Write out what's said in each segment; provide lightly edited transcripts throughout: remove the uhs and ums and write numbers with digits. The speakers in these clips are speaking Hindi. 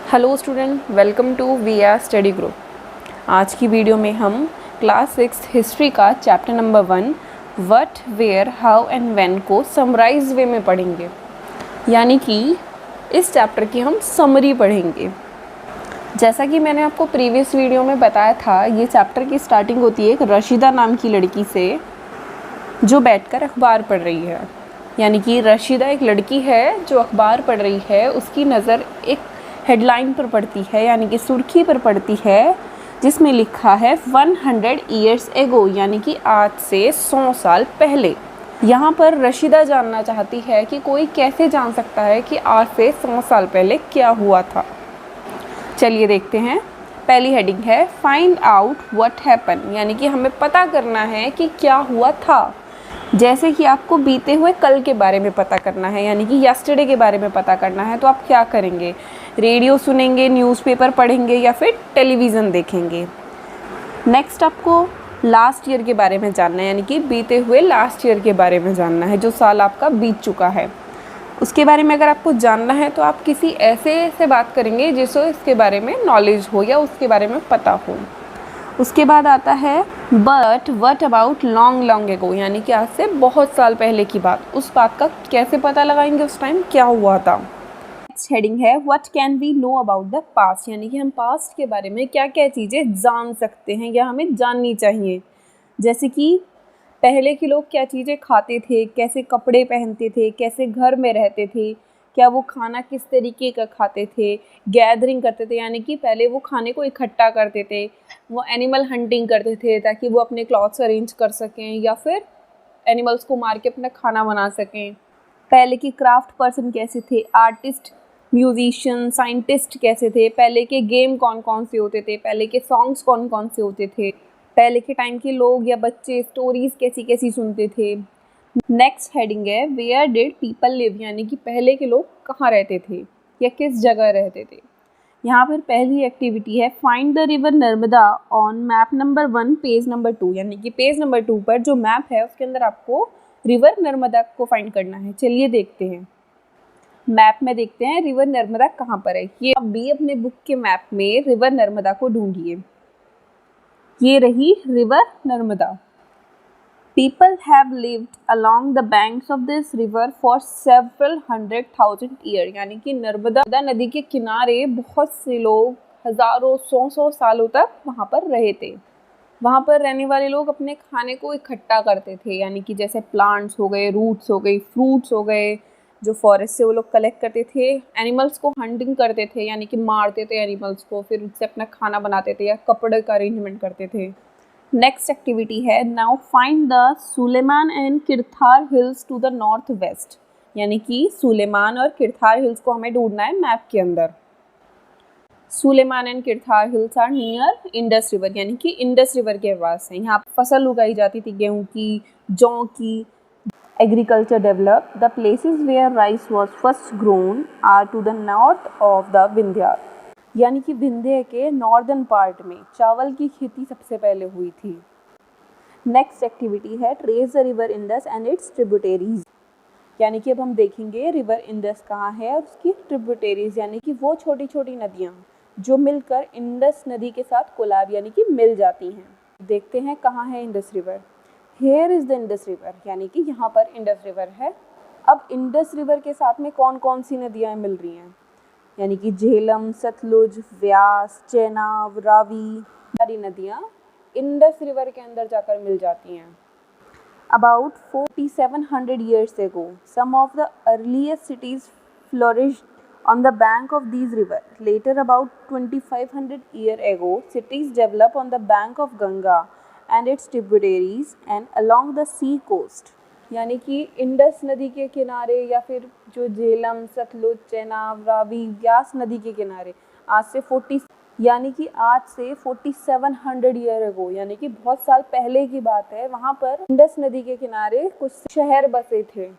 Hello student, welcome to VR study group. आज की वीडियो में हम क्लास 6 हिस्ट्री का chapter number 1 what, where, how and when को समराइज वे में पढ़ेंगे। यानी कि इस चैप्टर की हम समरी पढ़ेंगे। जैसा कि मैंने आपको प्रीवियस वीडियो में बताया था, ये चैप्टर की स्टार्टिंग होती है एक रशीदा नाम की लड़की से जो बैठकर अखबार पढ़ रही है। यानी कि रशीदा एक लड़की है जो अखबार पढ़ रही है। उसकी नज़र एक हेडलाइन पर पड़ती है, यानी कि सुर्खी पर पड़ती है, जिसमें लिखा है 100 ईयर्स एगो, यानी कि आज से 100 साल पहले। यहाँ पर रशीदा जानना चाहती है कि कोई कैसे जान सकता है कि आज से 100 साल पहले क्या हुआ था। चलिए देखते हैं। पहली हेडिंग है फाइंड आउट व्हाट हैपन, यानी कि हमें पता करना है कि क्या हुआ था। जैसे कि आपको बीते हुए कल के बारे में पता करना है, यानी कि यस्टरडे के बारे में पता करना है, तो आप क्या करेंगे? रेडियो सुनेंगे, न्यूज़पेपर पढ़ेंगे या फिर टेलीविज़न देखेंगे। नेक्स्ट आपको लास्ट ईयर के बारे में जानना है, यानी कि बीते हुए लास्ट ईयर के बारे में जानना है, जो साल आपका बीत चुका है उसके बारे में अगर आपको जानना है तो आप किसी ऐसे से बात करेंगे जिसको इसके बारे में नॉलेज हो या उसके बारे में पता हो। उसके बाद आता है but what about long long ago, यानी कि आज से बहुत साल पहले की बात। उस बात का कैसे पता लगाएंगे उस टाइम क्या हुआ था। नेक्स्ट हेडिंग है what can we know about the past, यानी कि हम पास्ट के बारे में क्या क्या चीज़ें जान सकते हैं या हमें जाननी चाहिए। जैसे कि पहले के लोग क्या चीज़ें खाते थे, कैसे कपड़े पहनते थे, कैसे घर में रहते थे, क्या वो खाना किस तरीके का खाते थे, गैदरिंग करते थे, यानी कि पहले वो खाने को इकट्ठा करते थे, वो एनिमल हंटिंग करते थे ताकि वो अपने क्लॉथ्स अरेंज कर सकें या फिर एनिमल्स को मार के अपना खाना बना सकें। पहले की क्राफ्ट पर्सन कैसे थे, आर्टिस्ट, म्यूजिशियन, साइंटिस्ट कैसे थे, पहले के गेम कौन कौन से होते थे, पहले के सॉन्ग्स कौन कौन से होते थे, पहले के टाइम के लोग या बच्चे स्टोरीज कैसी कैसी सुनते थे। नेक्स्ट हेडिंग है वेयर डिड पीपल लिव, यानी कि पहले के लोग कहाँ रहते थे या किस जगह रहते थे। यहाँ पर पहली एक्टिविटी है find the river Narmada on map number 1 page number 2, यानी कि पेज नंबर 2 पर जो मैप है उसके अंदर आपको रिवर नर्मदा को फाइंड करना है। चलिए देखते हैं। मैप में देखते हैं रिवर नर्मदा कहाँ पर है। ये आप भी अपने बुक के मैप में रिवर नर्मदा को ढूंढिए। ये रही river Narmada. People have lived along the banks of this river for several 100,000 year, यानी कि नर्मदा नदी के किनारे बहुत से लोग हज़ारों 100 सालों तक वहाँ पर रहे थे। वहाँ पर रहने वाले लोग अपने खाने को इकट्ठा करते थे, यानी कि जैसे प्लांट्स हो गए, रूट्स हो गई, फ्रूट्स हो गए, जो फॉरेस्ट से वो लोग कलेक्ट करते थे। एनिमल्स को हंटिंग करते थे, यानी कि मारते थे एनिमल्स को, फिर उससे अपना खाना बनाते थे या कपड़े का अरेंजमेंट करते थे। नेक्स्ट एक्टिविटी है now find the Sulaiman and Kirthar hills to the north west, यानी कि सुलेमान और किरथार हिल्स को हमें ढूंढना है मैप के अंदर। Sulaiman and Kirthar hills are near Indus river, यानी कि इंडस रिवर के पास है। यहाँ फसल उगाई जाती थी, गेहूँ की, जौ की। Agriculture develop the places where rice was first grown are to the north of the Vindhya, यानी कि विंध्य के नॉर्दर्न पार्ट में चावल की खेती सबसे पहले हुई थी। नेक्स्ट एक्टिविटी है trace the river Indus and it's tributaries, यानी कि अब हम देखेंगे रिवर इंडस कहाँ है और उसकी ट्रिब्यूटरीज, यानी कि वो छोटी छोटी नदियाँ जो मिलकर इंडस नदी के साथ कोलैब यानी कि मिल जाती हैं। देखते हैं कहाँ है Indus river. Here is the Indus river, यानी कि यहाँ पर इंडस रिवर है। अब इंडस रिवर के साथ में कौन कौन सी नदियाँ मिल रही हैं, यानी कि झेलम, सतलुज, व्यास, चेनाब, रावी, सारी नदियाँ इंडस रिवर के अंदर जाकर मिल जाती हैं। About 4,700 years ago, some of the earliest cities flourished on the bank of these rivers. Later, about 2,500 years ago, cities developed on the bank of Ganga and its tributaries and along the sea coast. यानी कि इंडस नदी के किनारे या फिर जो झेलम, सतलुज, चेनाब, रावी, व्यास नदी के किनारे आज से 4700 ईयर अगो, यानी कि बहुत साल पहले की बात है, वहाँ पर इंडस नदी के किनारे कुछ शहर बसे थे।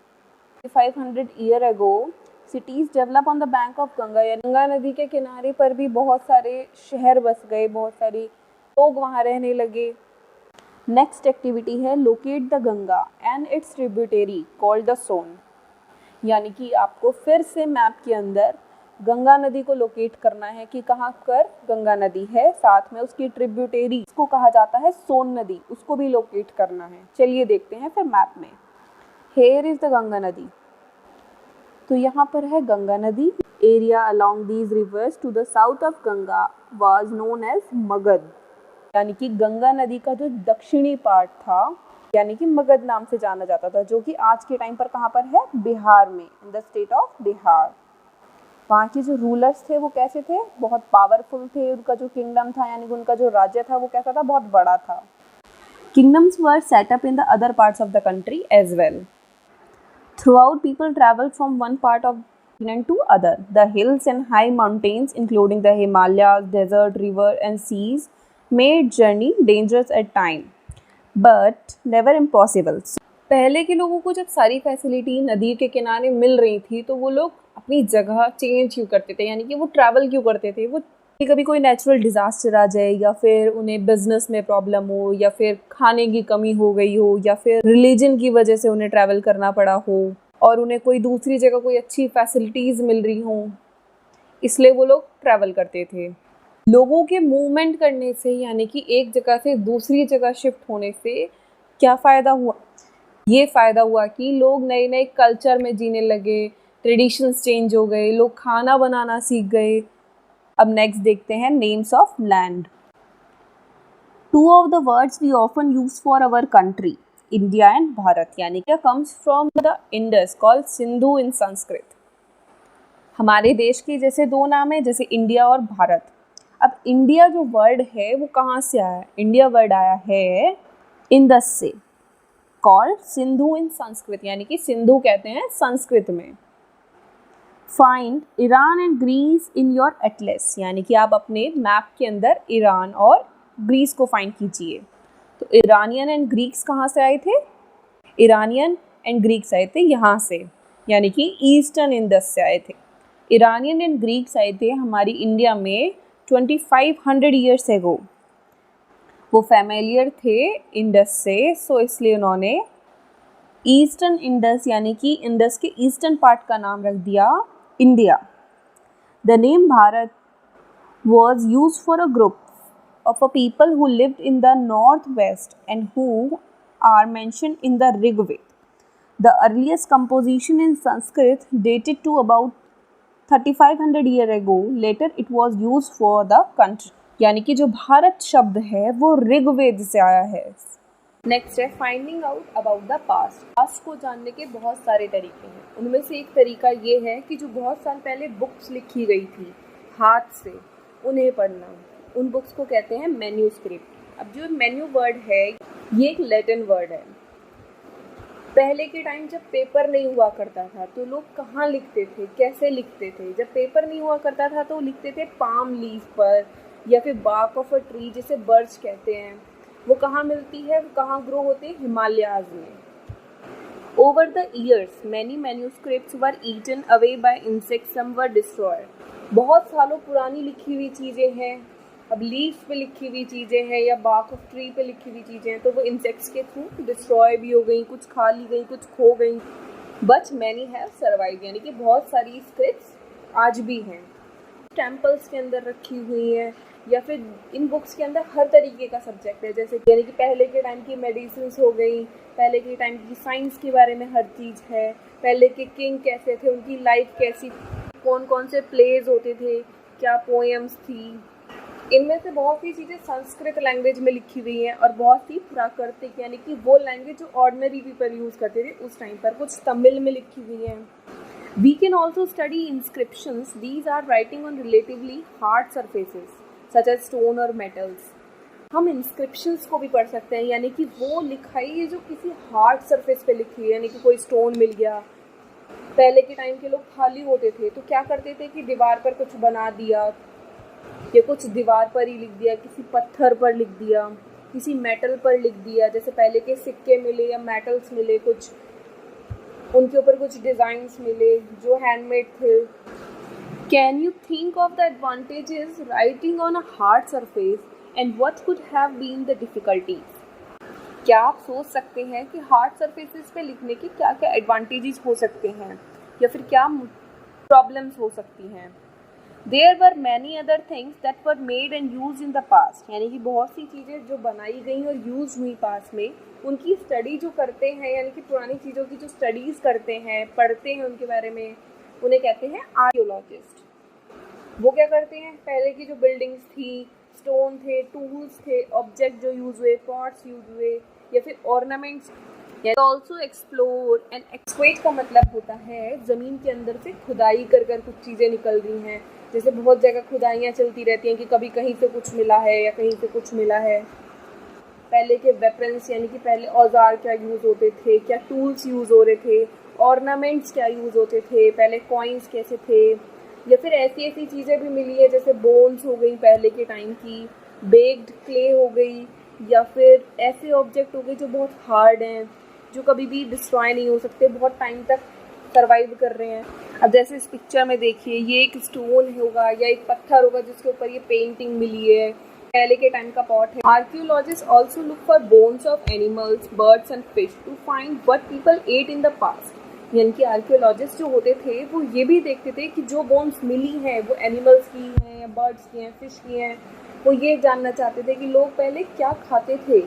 500 year ago cities develop on the bank of Ganga, यानी गंगा नदी के किनारे पर भी बहुत सारे शहर बस गए, बहुत सारे लोग वहाँ रहने लगे। नेक्स्ट एक्टिविटी है locate the Ganga and its tributary called the Son, यानी कि आपको फिर से मैप के अंदर गंगा नदी को लोकेट करना है कि कहाँ पर गंगा नदी है, साथ में उसकी ट्रिब्यूटरी उसको कहा जाता है सोन नदी, उसको भी लोकेट करना है। चलिए देखते हैं फिर मैप में। हेयर इज द गंगा नदी, तो यहाँ पर है गंगा नदी। Area along these rivers to the south of Ganga was known as Magadha, यानी कि गंगा नदी का जो दक्षिणी पार्ट था यानी कि मगध नाम से जाना जाता था, जो कि आज के टाइम पर कहाँ पर है, बिहार में, in the state of Bihar. वहाँ के जो रूलर्स थे वो कैसे थे, बहुत पावरफुल थे। उनका जो किंगडम था यानी कि उनका जो राज्य था वो कैसा था, बहुत बड़ा था। Kingdoms were set up in the other parts of the country as well. Throughout, people travel from one part of continent to other. The hills and high mountains, including the Himalayas, desert, river, and seas, made journey dangerous at times, but never impossible. पहले के लोगों को जब सारी फैसिलिटी नदी के किनारे मिल रही थी तो वो लोग अपनी जगह चेंज क्यों करते थे, यानी कि वो ट्रैवल क्यों करते थे। वो कभी कोई नेचुरल डिज़ास्टर आ जाए या फिर उन्हें बिजनेस में प्रॉब्लम हो या फिर खाने की कमी हो गई हो या फिर रिलीजन की वजह से उन्हें ट्रैवल करना पड़ा हो और उन्हें कोई दूसरी जगह कोई अच्छी फैसिलिटीज़ मिल रही हों, इसलिए वो लोग ट्रैवल करते थे। लोगों के मूवमेंट करने से यानी कि एक जगह से दूसरी जगह शिफ्ट होने से क्या फ़ायदा हुआ, ये फ़ायदा हुआ कि लोग नए नए कल्चर में जीने लगे, ट्रेडिशंस चेंज हो गए, लोग खाना बनाना सीख गए। अब नेक्स्ट देखते हैं names of land. Two of the words we often use for our country, India and Bharat, यानी कि comes from the Indus called Sindhu in Sanskrit. हमारे देश के जैसे दो नाम है, जैसे इंडिया और भारत। अब इंडिया जो वर्ड है वो कहाँ से आया है, इंडिया वर्ड आया है इंडस से, कॉल्ड सिंधु इन संस्कृत, यानी कि सिंधु कहते हैं संस्कृत में। Find Iran and Greece in your atlas, यानी कि आप अपने मैप के अंदर ईरान और ग्रीस को फाइंड कीजिए। तो ईरानियन एंड ग्रीक्स कहाँ से आए थे, ईरानियन एंड ग्रीक्स आए थे यहाँ से, यानी कि ईस्टर्न इंडस से आए थे। ईरानियन एंड ग्रीक्स आए थे हमारी इंडिया में 2500 ईयर्स एगो। वो फैमिलियर थे इंडस से, सो इसलिए उन्होंने ईस्टर्न इंडस यानी कि इंडस के ईस्टर्न पार्ट का नाम रख दिया India. The name Bharat was used for a group of a people who lived in the northwest and who are mentioned in the Rig Veda. The earliest composition in Sanskrit dated to about 3500 years ago. Later it was used for the country. यानी कि जो भारत शब्द है वो ऋग्वेद से आया है। नेक्स्ट है finding out about the past. Past को जानने के बहुत सारे तरीके हैं, उनमें से एक तरीका ये है कि जो बहुत साल पहले बुक्स लिखी गई थी हाथ से, उन्हें पढ़ना। उन बुक्स को कहते हैं मैन्यूस्क्रिप्ट। अब जो मेन्यू वर्ड है ये एक लैटिन वर्ड है। पहले के टाइम जब पेपर नहीं हुआ करता था तो लोग कहाँ लिखते थे, कैसे लिखते थे। जब पेपर नहीं हुआ करता था तो लिखते थे पाम लीफ पर या फिर बार्क ऑफ अ ट्री, जिसे बर्च कहते हैं। वो कहाँ मिलती है, वो कहाँ ग्रो होते हैं, हिमालयाज में। Over the years many manuscripts were eaten away by insects, some were destroyed. बहुत सालों पुरानी लिखी हुई चीज़ें हैं, अब लीफ पे लिखी हुई चीज़ें हैं या बार्क ऑफ ट्री पे लिखी हुई चीज़ें हैं, तो वो इंसेक्ट्स के थ्रू डिस्ट्रॉय भी हो गई, कुछ खा ली गई, कुछ खो गई। बट मैनी हैव सर्वाइव, यानी कि बहुत सारी स्क्रिप्ट्स आज भी हैं, टेम्पल्स के अंदर रखी हुई हैं, या फिर इन बुक्स के अंदर हर तरीके का सब्जेक्ट है। जैसे यानी कि पहले के टाइम की मेडिसिन हो गई, पहले के टाइम की साइंस के बारे में हर चीज़ है, पहले के किंग कैसे थे, उनकी लाइफ कैसी, कौन कौन से प्लेज होते थे, क्या पोएम्स थी। इनमें से बहुत सी चीज़ें संस्कृत लैंग्वेज में लिखी हुई हैं और बहुत सी प्राकृतिक, यानी कि वो लैंग्वेज जो ऑर्डिनरी पीपल यूज़ करते थे उस टाइम पर, कुछ तमिल में लिखी हुई हैं। We can also study inscriptions. These are writing on relatively hard surfaces, such as stone or metals. हम inscriptions को भी पढ़ सकते हैं, यानी कि वो लिखाई है जो किसी हार्ड सरफेस पे लिखी है, यानी कि कोई स्टोन मिल गया। पहले के टाइम के लोग खाली होते थे तो क्या करते थे कि दीवार पर कुछ बना दिया या कुछ दीवार पर ही लिख दिया, किसी पत्थर पर लिख दिया, किसी मेटल पर लिख दिया। जैसे पहले के सिक्के मिले या मेटल्स मिले, कुछ उनके ऊपर कुछ डिज़ाइंस मिले जो हैंडमेड थे। Can you think of the advantages writing on a hard surface and what could have been the difficulties? क्या आप सोच सकते हैं कि हार्ड सरफेसेस पे लिखने के क्या क्या एडवांटेजेस हो सकते हैं या फिर क्या प्रॉब्लम्स हो सकती हैं? There were many other things that were made and use in the past, यानी कि बहुत सी चीज़ें जो बनाई गई और यूज़ हुई पास्ट में, उनकी स्टडी जो करते हैं, यानी कि पुरानी चीज़ों की जो स्टडीज़ करते हैं, पढ़ते हैं उनके बारे में, उन्हें कहते हैं आर्कियोलॉजिस्ट। वो क्या करते हैं, पहले की जो बिल्डिंग्स थी, स्टोन थे, टूल्स थे, ऑब्जेक्ट जो यूज़ हुए, पॉट्स यूज़ हुए, या फिर ऑर्नामेंट्स। ऑल्सो एक्सप्लोर एंड एक्सक्वेट का मतलब होता है ज़मीन के अंदर से खुदाई कर कर कुछ चीज़ें निकल रही हैं। जैसे बहुत जगह खुदाइयाँ चलती रहती हैं कि कभी कहीं से कुछ मिला है या कहीं से कुछ मिला है। पहले के वेपन्स, यानी कि पहले औजार क्या यूज़ होते थे, क्या टूल्स यूज़ हो रहे थे, ऑर्नामेंट्स क्या यूज़ होते थे, पहले कॉइन्स कैसे थे, या फिर ऐसी ऐसी चीज़ें भी मिली है जैसे बोन्स हो गई पहले के टाइम की, बेक्ड क्ले हो गई, या फिर ऐसे ऑब्जेक्ट हो गए जो बहुत हार्ड हैं, जो कभी भी डिस्ट्रॉय नहीं हो सकते, बहुत टाइम तक सर्वाइव कर रहे हैं। अब जैसे इस पिक्चर में देखिए, ये एक स्टोन होगा या एक पत्थर होगा जिसके ऊपर ये पेंटिंग मिली है, पहले के टाइम का पॉट है। Archaeologist also look for bones of animals, birds and fish to find what people ate in the past. यानी कि आर्कियोलॉजिस्ट जो होते थे वो ये भी देखते थे कि जो बोन्स मिली हैं वो एनिमल्स की हैं या बर्ड्स की हैं, फिश की हैं। वो ये जानना चाहते थे कि लोग पहले क्या खाते थे।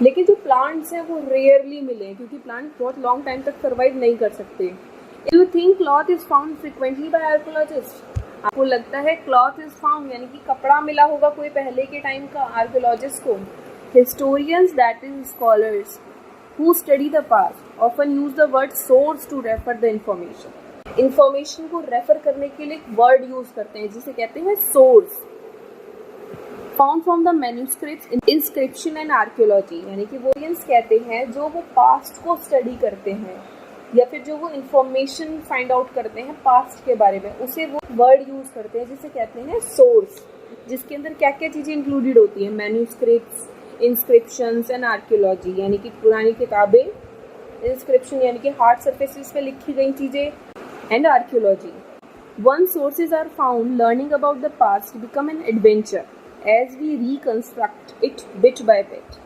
लेकिन जो प्लांट्स हैं वो रेयरली मिले, क्योंकि प्लांट बहुत लॉन्ग टाइम तक सर्वाइव नहीं कर सकते। You think cloth is found frequently by archaeologist? आपको लगता है क्लॉथ इज फाउंड, यानी कि कपड़ा मिला होगा कोई पहले के टाइम का आर्कियोलॉजिस्ट को? Historians, that is scholars who study the past, often use the word source to refer the information. Information को रेफर करने के लिए एक वर्ड यूज करते हैं जिसे कहते हैं source. Found from the manuscripts, inscription and archaeology, यानी कि वो कहते हैं जो वो पास्ट को स्टडी करते हैं या फिर जो वो इंफॉर्मेशन फाइंड आउट करते हैं पास्ट के बारे में, उसे वो वर्ड यूज करते हैं जिसे कहते हैं सोर्स, जिसके अंदर क्या क्या चीज़ें इंक्लूडेड होती हैं, मैन्यूस्क्रिप्ट्स, इंस्क्रिप्शंस एंड आर्कियोलॉजी, यानी कि पुरानी किताबें, इंस्क्रिप्शन यानी कि हार्ड सरफेसेस पे लिखी गई चीज़ें, and archaeology. One sources are found, learning about the past become an adventure as we reconstruct it bit by bit.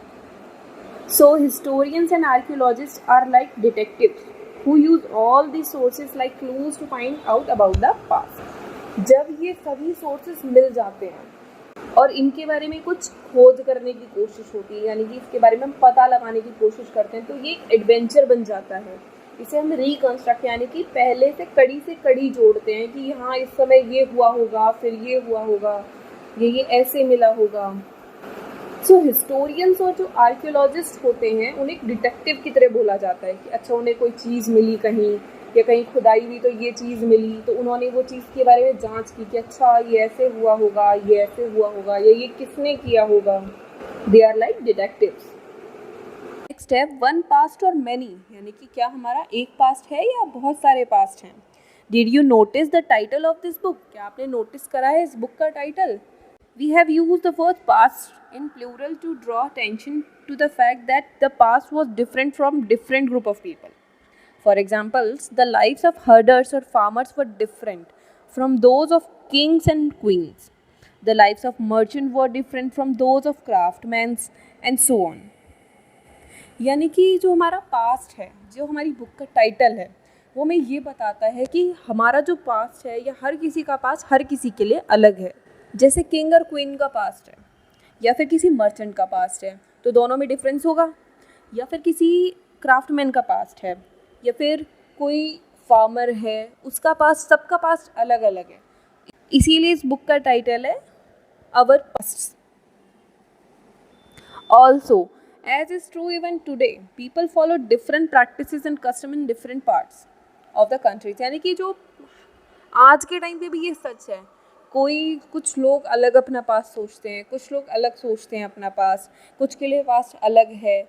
So historians and archaeologists are like detectives who use all these sources like clues to find out about the past. जब ये सभी sources मिल जाते हैं और इनके बारे में कुछ खोज करने की कोशिश होती है, यानी कि इसके बारे में हम पता लगाने की कोशिश करते हैं, तो ये एक एडवेंचर बन जाता है। इसे हम रिकंस्ट्रक्ट, यानी कि पहले से कड़ी जोड़ते हैं कि हाँ इस समय ये हुआ होगा, फिर ये हुआ होगा, ये ऐसे मिला होगा। सो हिस्टोरियंस और जो आर्कियोलॉजिस्ट होते हैं उन्हें एक डिटेक्टिव की तरह बोला जाता है कि अच्छा उन्हें कोई चीज़ मिली कहीं या कहीं खुदाई हुई तो ये चीज़ मिली, तो उन्होंने वो चीज़ के बारे में जांच की कि अच्छा ये ऐसे हुआ होगा, ये ऐसे हुआ होगा, या ये किसने किया होगा। They are like detectives. Next है वन पास्ट और मैनी, यानी कि क्या हमारा एक पास्ट है या बहुत सारे पास्ट हैं। Did you notice the title of this book? क्या आपने नोटिस करा है इस बुक का title? We have used the word past in plural to draw attention to the fact that the past was different from different group of people. For example, the lives of herders or farmers were different from those of kings and queens. The lives of merchants were different from those of craftsmen and so on. यानी कि जो हमारा पास्ट है, जो हमारी बुक का टाइटल है, वो हमें ये बताता है कि हमारा जो पास्ट है या हर किसी का पास्ट हर किसी के लिए अलग है। जैसे किंग और क्वीन का पास्ट है या फिर किसी मर्चेंट का पास्ट है तो दोनों में डिफरेंस होगा, या फिर किसी क्राफ्टमैन का पास्ट है या फिर कोई फार्मर है, उसका पास्ट, सबका पास्ट अलग अलग है। इसीलिए इस बुक का टाइटल है our past. Also as is true even today people follow different practices and custom in different parts of the countries, यानी कि जो आज के टाइम पे भी ये सच है, कोई कुछ लोग अलग अपना पास्ट सोचते हैं, कुछ लोग अलग सोचते हैं अपना पास्ट, कुछ के लिए पास्ट अलग है,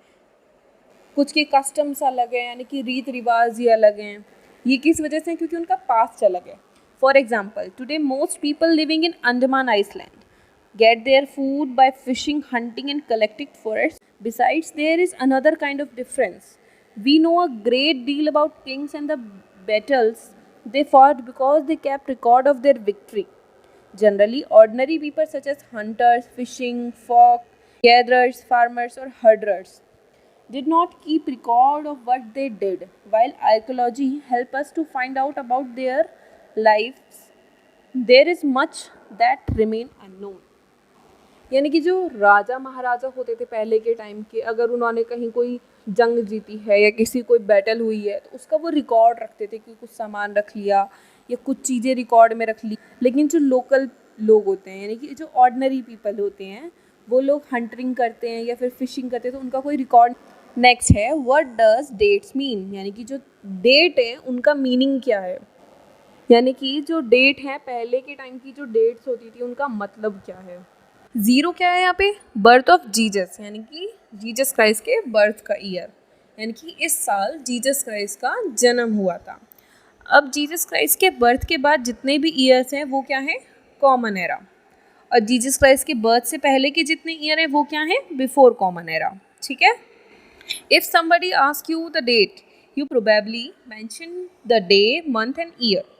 कुछ के कस्टम्स अलग हैं, यानी कि रीत रिवाज ही अलग हैं। ये किस वजह से? क्योंकि उनका पास्ट अलग है। For example, today most people living in Andaman island get their food by fishing, hunting and collecting forests. Besides, there is another kind of difference. We know a great deal about kings and the battles they fought because they kept record of their victory. Generally, ordinary people such as hunters, fishing folk, gatherers, farmers or herders did not keep record of what they did, while archaeology help us to find out about their lives there is much that remain unknown. यानी कि जो राजा महाराजा होते थे पहले के टाइम के, अगर उन्होंने कहीं कोई जंग जीती है या किसी कोई बैटल हुई है तो उसका वो रिकॉर्ड रखते थे कि कुछ सामान रख लिया या कुछ चीज़ें रिकॉर्ड में रख ली। लेकिन जो लोकल लोग होते हैं, यानी कि जो ऑर्डिनरी पीपल होते हैं, वो लोग हंटिंग करते हैं या फिर फिशिंग करते हैं, तो उनका कोई रिकॉर्ड। नेक्स्ट है व्हाट डज डेट्स मीन, यानी कि जो डेट है उनका मीनिंग क्या है। यानी कि जो डेट है पहले के टाइम की जो डेट्स होती थी उनका मतलब क्या है। ज़ीरो क्या है यहाँ पे, बर्थ ऑफ जीसस, यानी कि जीसस क्राइस्ट के बर्थ का ईयर, यानी कि इस साल जीसस क्राइस्ट का जन्म हुआ था। अब जीसस क्राइस्ट के बर्थ के बाद जितने भी ईयर्स हैं वो क्या है, कॉमन एरा। और जीसस क्राइस्ट के बर्थ से पहले के जितने ईयर हैं वो क्या है, बिफोर कॉमन एरा। ठीक है। If somebody ask you the date, you probably mention the day, month and year.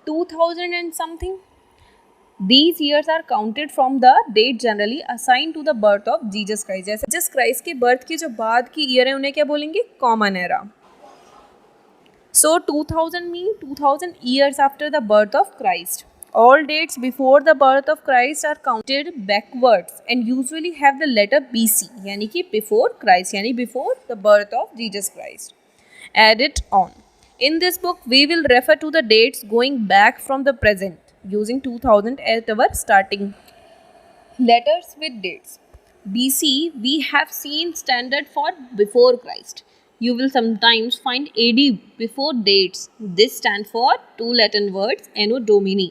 2000 and something. These years are counted from the date generally assigned to the birth of Jesus Christ. जैसे जीसस क्राइस्ट के बर्थ के जो बाद की ईयर है उन्हें क्या बोलेंगे, common era. So 2000 mean 2000 years after the birth of Christ. All dates before the birth of Christ are counted backwards and usually have the letter BC, यानी कि before Christ, यानी before the birth of Jesus Christ. Added on. In this book, we will refer to the dates going back from the present, using 2000 as our starting. Letters with dates. BC, we have seen standard for before Christ. You will sometimes find AD before dates. This stands for two Latin words, Anno Domini.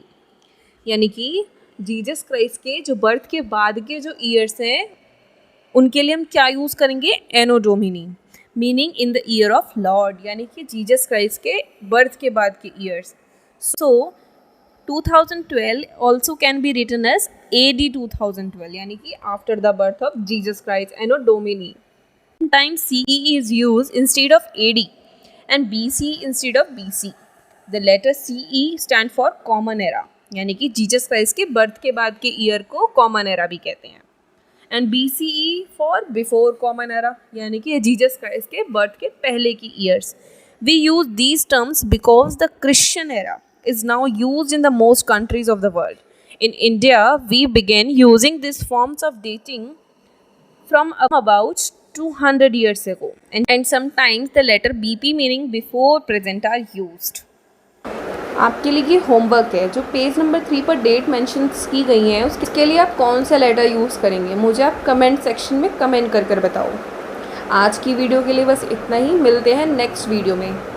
यानी कि जीसस क्राइस्ट के जो बर्थ के बाद के जो ईयर्स हैं उनके लिए हम क्या यूज़ करेंगे, Anno Domini, meaning in the year of Lord, यानी कि जीसस क्राइस्ट के बर्थ के बाद के years. So 2012 also can be written as AD 2012, यानी कि after the birth of Jesus Christ, Anno Domini. Sometimes CE is used instead of AD and BC instead of BC. The letter CE stand for common era, यानी कि जीसस क्राइस्ट के बर्थ के बाद के ईयर को कॉमन एरा भी कहते हैं। And BCE for before common era, यानी कि जीसस क्राइस्ट के बर्थ के पहले की years. We use these terms because the Christian era is now used in the most countries of the world. In India, we began using these forms of dating from about 200 years ago, and sometimes the letter BP meaning before present are used. आपके लिए ये होमवर्क है, जो पेज नंबर 3 पर डेट मेंशन्स की गई हैं उसके लिए आप कौन सा लेटर यूज़ करेंगे, मुझे आप कमेंट सेक्शन में कमेंट कर बताओ। आज की वीडियो के लिए बस इतना ही, मिलते हैं नेक्स्ट वीडियो में।